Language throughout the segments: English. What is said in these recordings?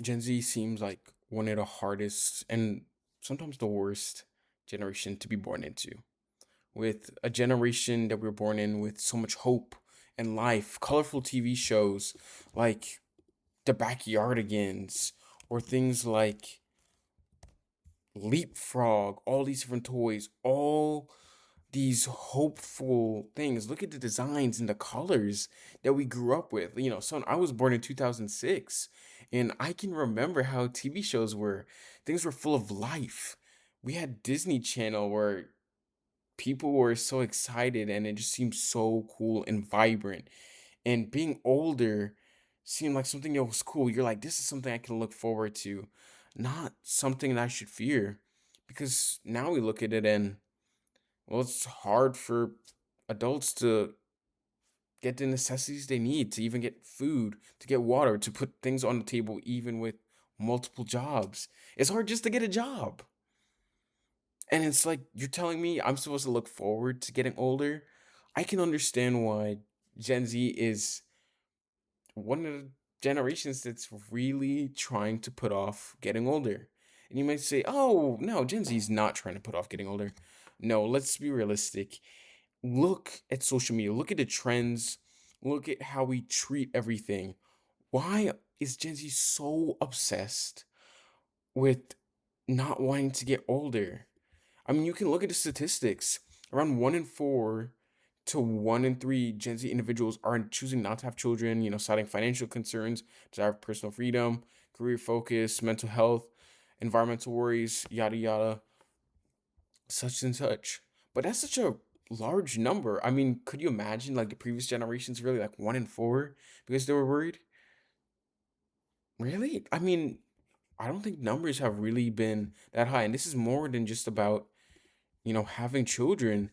Gen Z seems like one of the hardest and sometimes the worst generation to be born into. With a generation that we're born in with so much hope and life, colorful TV shows like The Backyardigans, or things like Leapfrog, all these different toys, all these hopeful things. Look at the designs and the colors that we grew up with. Son, I was born in 2006, and I can remember how TV shows were. Things were full of life. We had Disney Channel where people were so excited and it just seemed so cool and vibrant. And being older seemed like something that was cool. You're like, this is something I can look forward to, not something that I should fear. Because now we look at it and, well, it's hard for adults to get the necessities they need to even get food, to get water, to put things on the table, even with multiple jobs. It's hard just to get a job. And it's like, you're telling me I'm supposed to look forward to getting older? I can understand why Gen Z is one of the generations that's really trying to put off getting older. And you might say, oh, no, Gen Z is not trying to put off getting older. No, let's be realistic. Look at social media, look at the trends, look at how we treat everything. Why is Gen Z so obsessed with not wanting to get older? I mean, you can look at the statistics. Around 1 in 4 to 1 in 3 Gen Z individuals are choosing not to have children, citing financial concerns, desire for personal freedom, career focus, mental health, environmental worries, yada yada, such and such. But that's such a large number. I mean, could you imagine like the previous generations really like 1 in 4 because they were worried? Really? I mean, I don't think numbers have really been that high. And this is more than just about, having children,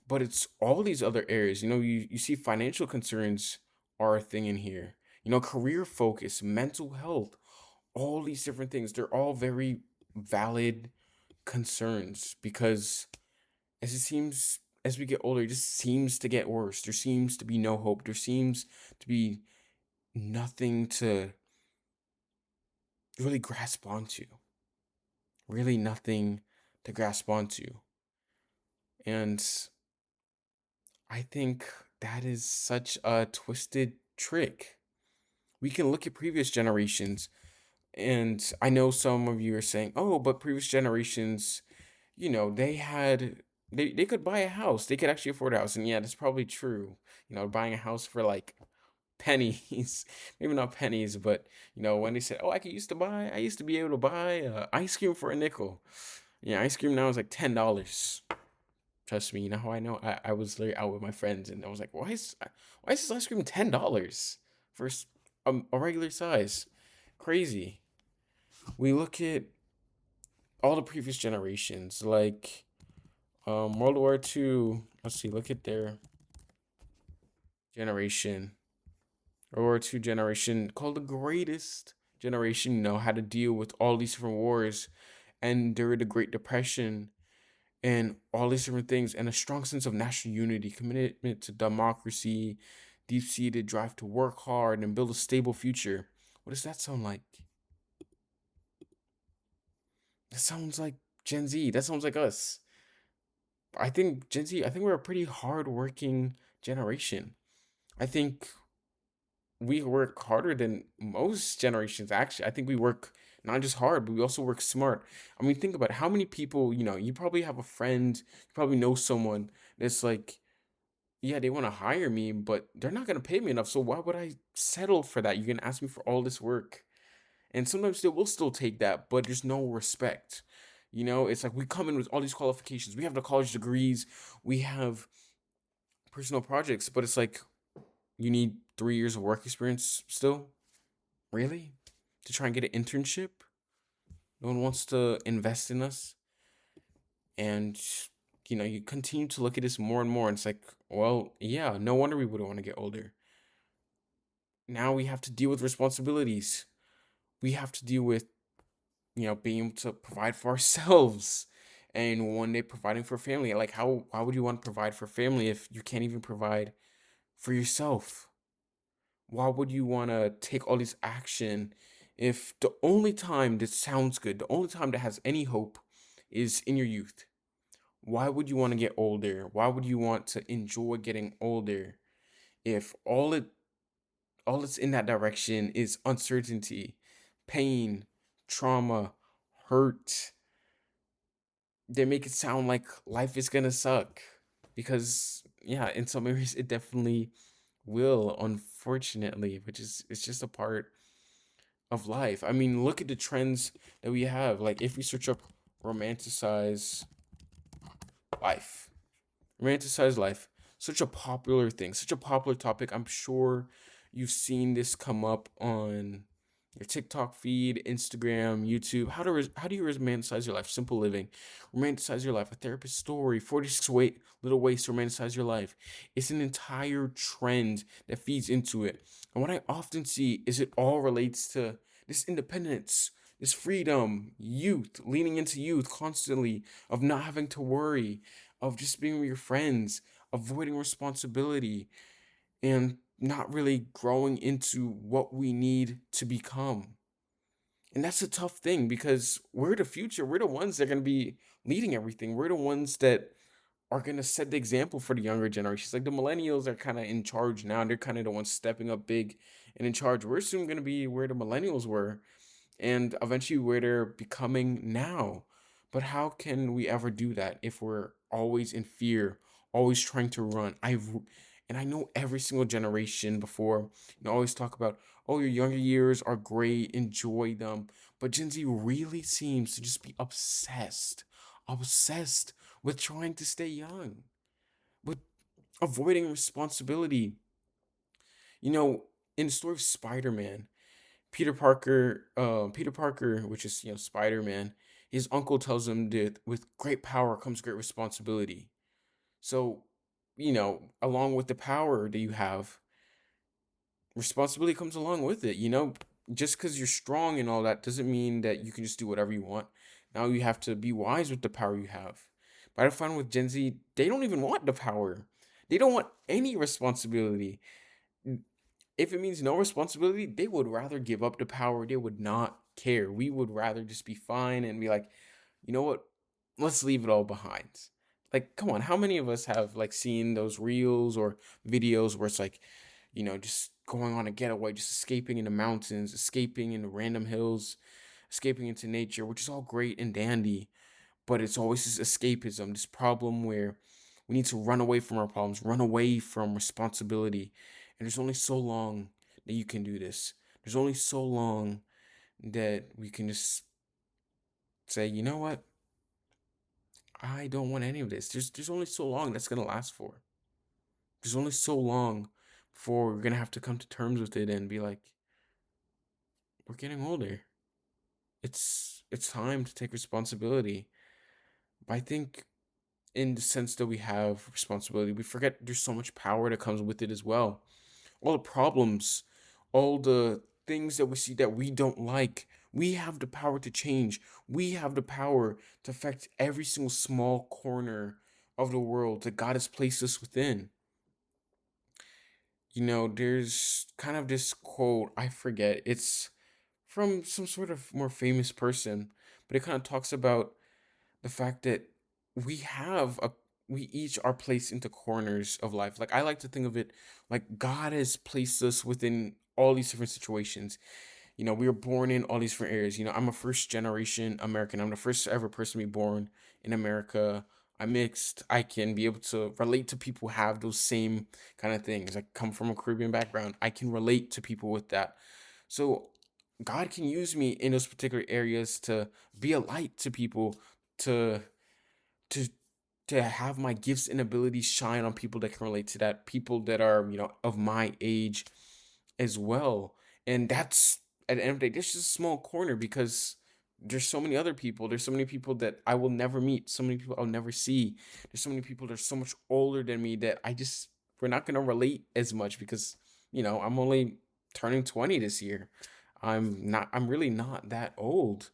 but it's all these other areas. You see financial concerns are a thing in here. Career focus, mental health, all these different things. They're all very valid concerns because as we get older, it just seems to get worse. There seems to be no hope. There seems to be nothing to really grasp onto. Really nothing to grasp onto. And I think that is such a twisted trick. We can look at previous generations, and I know some of you are saying, oh, but previous generations, they could buy a house. They could actually afford a house. And yeah, that's probably true. Buying a house for like pennies, maybe not pennies, but when they said, oh, I used to be able to buy ice cream for a nickel. Yeah, ice cream now is like $10. Trust me, you know how I know? I was literally out with my friends and I was like, why is this ice cream $10 for a regular size? Crazy. We look at all the previous generations, like World War II. Let's see, look at their generation. World War II generation, called the greatest generation, how to deal with all these different wars and during the Great Depression and all these different things, and a strong sense of national unity, commitment to democracy, deep seated drive to work hard and build a stable future. What does that sound like? That sounds like Gen Z. That sounds like us. I think Gen Z, I think we're a pretty hardworking generation. I think we work harder than most generations, actually. I think we work not just hard, but we also work smart. I mean, think about it. How many people, you probably have a friend, you probably know someone that's like, yeah, they want to hire me, but they're not going to pay me enough. So why would I settle for that? You're going to ask me for all this work. And sometimes they will still take that, but there's no respect. It's like we come in with all these qualifications. We have the college degrees, we have personal projects, but it's like you need 3 years of work experience still? Really? To try and get an internship? No one wants to invest in us. And you continue to look at this more and more, and it's like, well, yeah, no wonder we wouldn't want to get older. Now we have to deal with responsibilities. We have to deal with, being able to provide for ourselves and one day providing for family. Like, why would you want to provide for family if you can't even provide for yourself? Why would you want to take all this action If the only time that sounds good, the only time that has any hope is in your youth, why would you want to get older? Why would you want to enjoy getting older if all that's in that direction is uncertainty, pain, trauma, hurt? They make it sound like life is gonna suck. Because yeah, in some areas it definitely will, unfortunately, which is it's just a part of life. I mean, look at the trends that we have. Like if we search up romanticize life, romanticize life, such a popular thing, such a popular topic. I'm sure you've seen this come up on your TikTok feed, Instagram, YouTube. How do you romanticize your life? Simple living, romanticize your life. A therapist story, 46 little ways to romanticize your life. It's an entire trend that feeds into it. And what I often see is it all relates to this independence, this freedom, youth, leaning into youth constantly, of not having to worry, of just being with your friends, avoiding responsibility, and not really growing into what we need to become. And that's a tough thing because we're the future. We're the ones that are going to be leading everything. We're the ones that are going to set the example for the younger generations. Like the millennials are kind of in charge now. They're kind of the ones stepping up big and in charge. We're soon going to be where the millennials were and eventually where they're becoming now. But how can we ever do that if we're always in fear, always trying to run? And I know every single generation before, always talk about, oh, your younger years are great, enjoy them. But Gen Z really seems to just be obsessed with trying to stay young, with avoiding responsibility. You know, in the story of Spider-Man, Peter Parker, which is Spider Man, his uncle tells him that with great power comes great responsibility. So, along with the power that you have, responsibility comes along with it. Just because you're strong and all that doesn't mean that you can just do whatever you want. Now you have to be wise with the power you have. But I find with Gen Z, they don't even want the power. They don't want any responsibility. If it means no responsibility, they would rather give up the power. They would not care. We would rather just be fine and be like, you know what? Let's leave it all behind. Like, come on, how many of us have like seen those reels or videos where it's like, just going on a getaway, just escaping in the mountains, escaping in the random hills, escaping into nature, which is all great and dandy, but it's always this escapism, this problem where we need to run away from our problems, run away from responsibility. And there's only so long that you can do this. There's only so long that we can just say, you know what? I don't want any of this. There's only so long that's gonna last for. There's only so long before we're gonna have to come to terms with it and be like, we're getting older. It's time to take responsibility. But I think in the sense that we have responsibility, we forget there's so much power that comes with it as well. All the problems, all the things that we see that we don't like, we have the power to change. We have the power to affect every single small corner of the world that God has placed us within. There's kind of this quote, I forget, it's from some sort of more famous person, but it kind of talks about the fact that we have a we each are placed into corners of life. Like I like to think of it like God has placed us within all these different situations. We were born in all these different areas. I'm a first generation American. I'm the first ever person to be born in America. I'm mixed. I can be able to relate to people who have those same kind of things. I come from a Caribbean background. I can relate to people with that. So God can use me in those particular areas to be a light to people, to to to have my gifts and abilities shine on people that can relate to that, people that are of my age as well. And that's, at the end of the day, this is a small corner because there's so many other people. There's so many people that I will never meet, so many people I'll never see. There's so many people that are so much older than me that we're not gonna relate as much because I'm only turning 20 this year. I'm really not that old,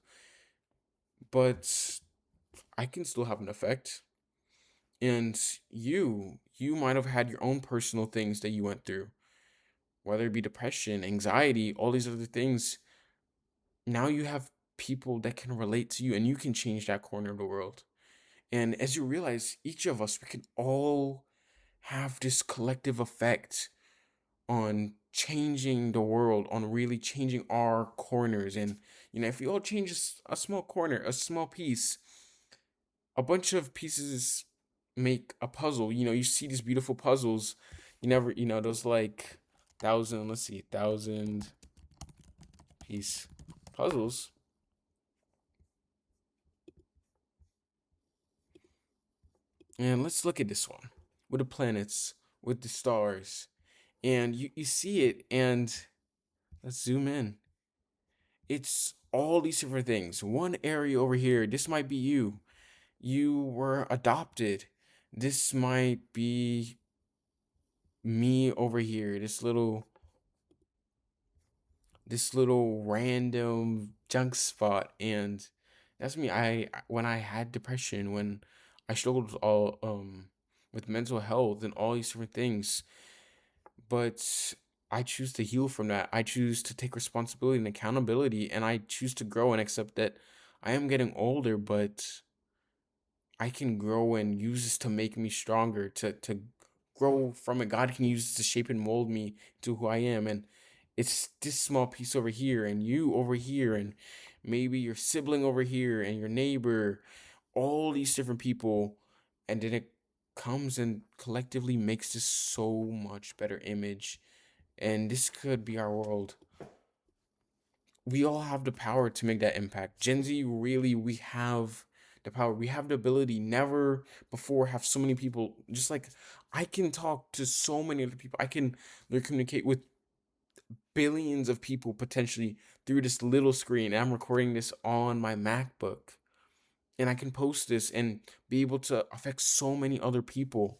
but I can still have an effect. And you might have had your own personal things that you went through, whether it be depression, anxiety, all these other things. Now you have people that can relate to you and you can change that corner of the world. And as you realize, each of us, we can all have this collective effect on changing the world, on really changing our corners. And, if we all change a small corner, a small piece, a bunch of pieces make a puzzle. You see these beautiful puzzles. You never, those like thousand, let's see, thousand piece puzzles. And let's look at this one with the planets, with the stars. And you see it, and let's zoom in. It's all these different things. One area over here, this might be you. You were adopted. This might be me over here. This little random junk spot, and that's me. When I had depression, when I struggled with mental health and all these different things, but I choose to heal from that. I choose to take responsibility and accountability, and I choose to grow and accept that I am getting older, but I can grow and use this to make me stronger, to grow from it. God can use this to shape and mold me to who I am. And it's this small piece over here, and you over here, and maybe your sibling over here, and your neighbor, all these different people. And then it comes and collectively makes this so much better image. And this could be our world. We all have the power to make that impact. Gen Z, really, we have the power. We have the ability. Never before have so many people. Just like I can talk to so many other people. I can communicate with billions of people potentially through this little screen. And I'm recording this on my MacBook, and I can post this and be able to affect so many other people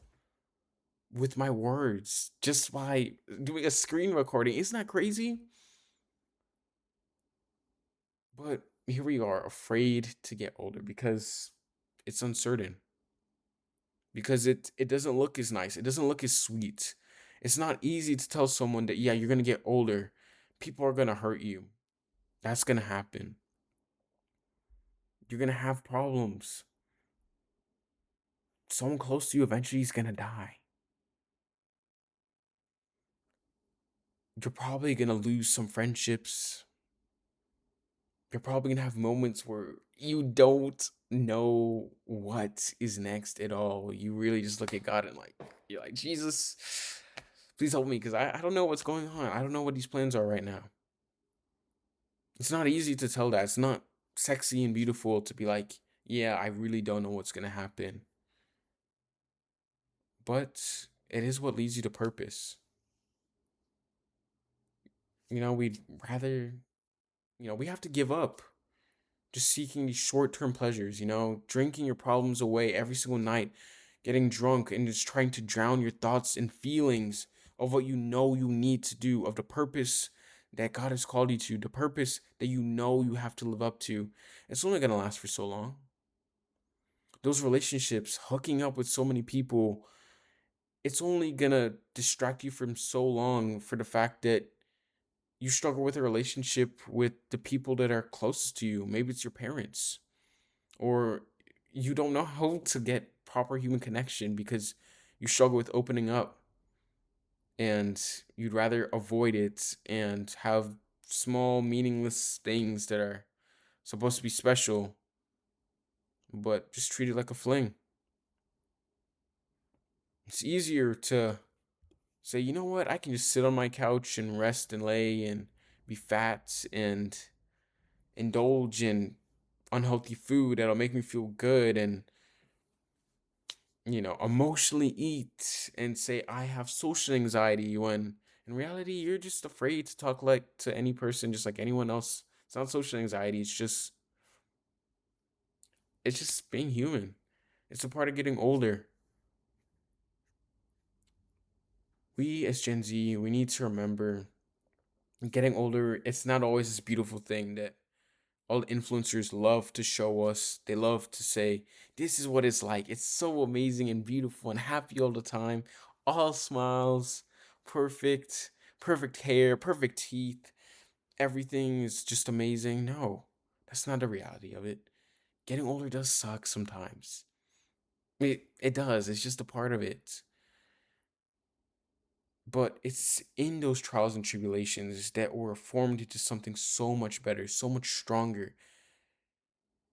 with my words just by doing a screen recording. Isn't that crazy? But here we are, afraid to get older because it's uncertain. Because it doesn't look as nice. It doesn't look as sweet. It's not easy to tell someone that, yeah, you're gonna get older. People are gonna hurt you. That's gonna happen. You're gonna have problems. Someone close to you eventually is gonna die. You're probably gonna lose some friendships. You're probably gonna have moments where you don't know what is next at all. You really just look at God and like you're like, Jesus, please help me, because I don't know what's going on. I don't know what these plans are right now. It's not easy to tell that. It's not sexy and beautiful to be like, yeah, I really don't know what's gonna happen. But it is what leads you to purpose. We'd rather, we have to give up just seeking these short-term pleasures, drinking your problems away every single night, getting drunk and just trying to drown your thoughts and feelings of what you know you need to do, of the purpose that God has called you to, the purpose that you know you have to live up to. It's only going to last for so long. Those relationships, hooking up with so many people, it's only going to distract you from so long for the fact that you struggle with a relationship with the people that are closest to you. Maybe it's your parents, or you don't know how to get proper human connection because you struggle with opening up, and you'd rather avoid it and have small meaningless things that are supposed to be special but just treat it like a fling. It's easier to say, you know what, I can just sit on my couch and rest and lay and be fat and indulge in unhealthy food that'll make me feel good, and emotionally eat and say I have social anxiety, when in reality you're just afraid to talk like to any person just like anyone else. It's not social anxiety, it's just being human. It's a part of getting older. We as Gen Z, we need to remember getting older, it's not always this beautiful thing that all the influencers love to show us. They love to say, this is what it's like. It's so amazing and beautiful and happy all the time. All smiles, perfect, perfect hair, perfect teeth. everything is just amazing. No, that's not the reality of it. Getting older does suck sometimes. It does. It's just a part of it. But it's in those trials and tribulations that we're formed into something so much better, so much stronger.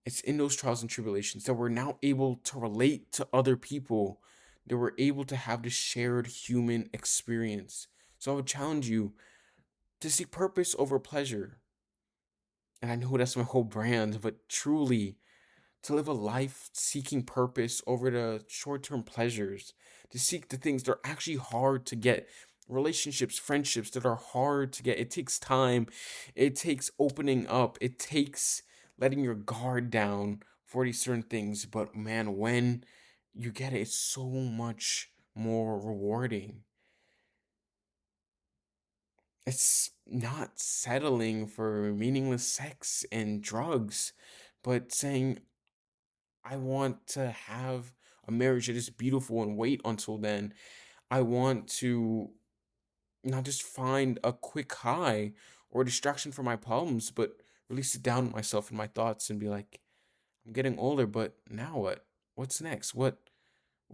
It's in those trials and tribulations that we're now able to relate to other people, that we're able to have this shared human experience. So I would challenge you to seek purpose over pleasure. And I know that's my whole brand, but truly, to live a life seeking purpose over the short term pleasures, to seek the things that are actually hard to get, relationships, friendships that are hard to get. It takes time, it takes opening up, it takes letting your guard down for these certain things. But man, when you get it, it's so much more rewarding. It's not settling for meaningless sex and drugs, but saying, I want to have a marriage that is beautiful and wait until then. I want to not just find a quick high or distraction from my problems, but really sit down with myself and my thoughts and be like, I'm getting older, but now what? What's next? What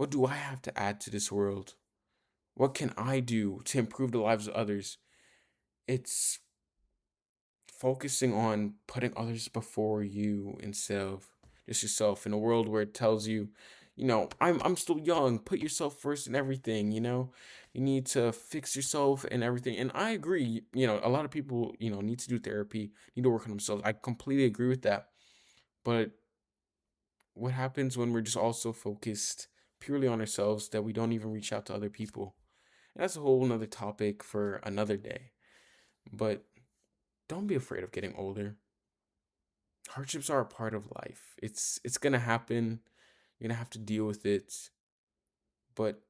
do I have to add to this world? What can I do to improve the lives of others? It's focusing on putting others before you instead of just yourself in a world where it tells you, I'm still young, put yourself first in everything, you need to fix yourself and everything. And I agree, a lot of people, need to do therapy, need to work on themselves. I completely agree with that. But what happens when we're just also focused purely on ourselves that we don't even reach out to other people? And that's a whole nother topic for another day. But don't be afraid of getting older. Hardships are a part of life. It's gonna happen. You're gonna have to deal with it. But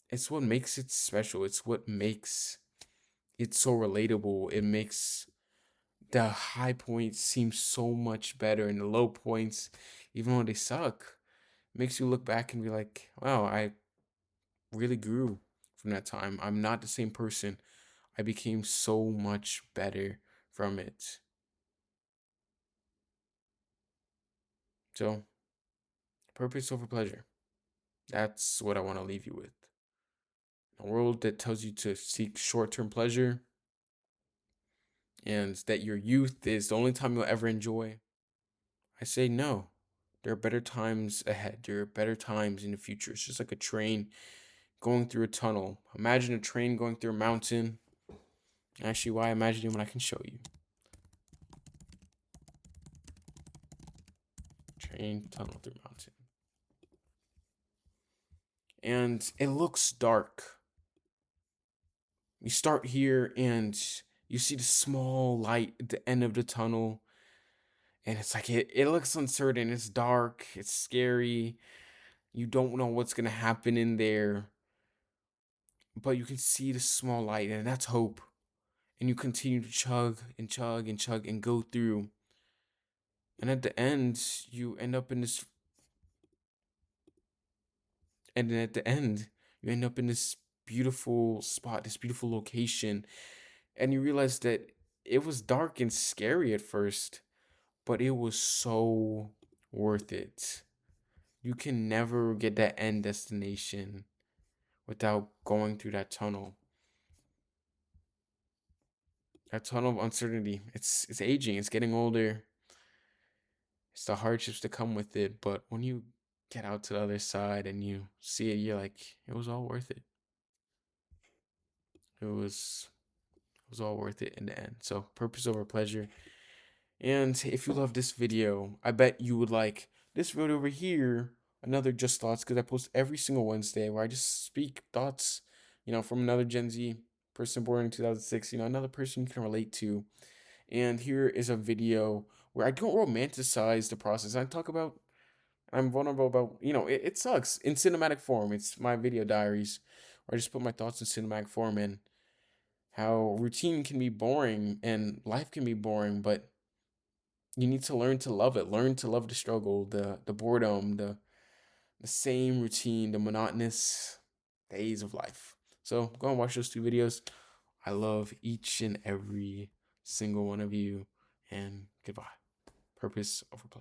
it's what makes it special. It's what makes it so relatable. It makes the high points seem so much better, and the low points, even though they suck, makes you look back and be like, wow, I really grew from that time. I'm not the same person. I became so much better from it. So, purpose over pleasure. That's what I want to leave you with. A world that tells you to seek short term pleasure and that your youth is the only time you'll ever enjoy, I say no. There are better times ahead. There are better times in the future. It's just like a train going through a tunnel. Imagine a train going through a mountain. Actually, why imagine it when I can show you? Train tunnel through mountain. And it looks dark. You start here and you see the small light at the end of the tunnel. And it's like it looks uncertain. It's dark. It's scary. You don't know what's gonna happen in there, but you can see the small light, and that's hope. And you continue to chug and chug and chug and go through. And at the end, you end up in this, and then at the end, you end up in this beautiful spot, this beautiful location, and you realize that it was dark and scary at first, but it was so worth it. You can never get that end destination without going through that tunnel. That tunnel of uncertainty. It's aging, it's getting older. It's the hardships that come with it, but when you get out to the other side and you see it, you're like, it was all worth it. It was all worth it in the end. So purpose over pleasure. And if you love this video, I bet you would like this video over here, another Just Thoughts, because I post every single Wednesday where I just speak thoughts, from another Gen Z person born in 2006, another person you can relate to. And here is a video where I don't romanticize the process. I'm vulnerable about, it sucks in cinematic form. It's my video diaries where I just put my thoughts in cinematic form and how routine can be boring and life can be boring, but you need to learn to love it. Learn to love the struggle, the boredom, the same routine, the monotonous days of life. So go and watch those two videos. I love each and every single one of you. And goodbye. Purpose over play.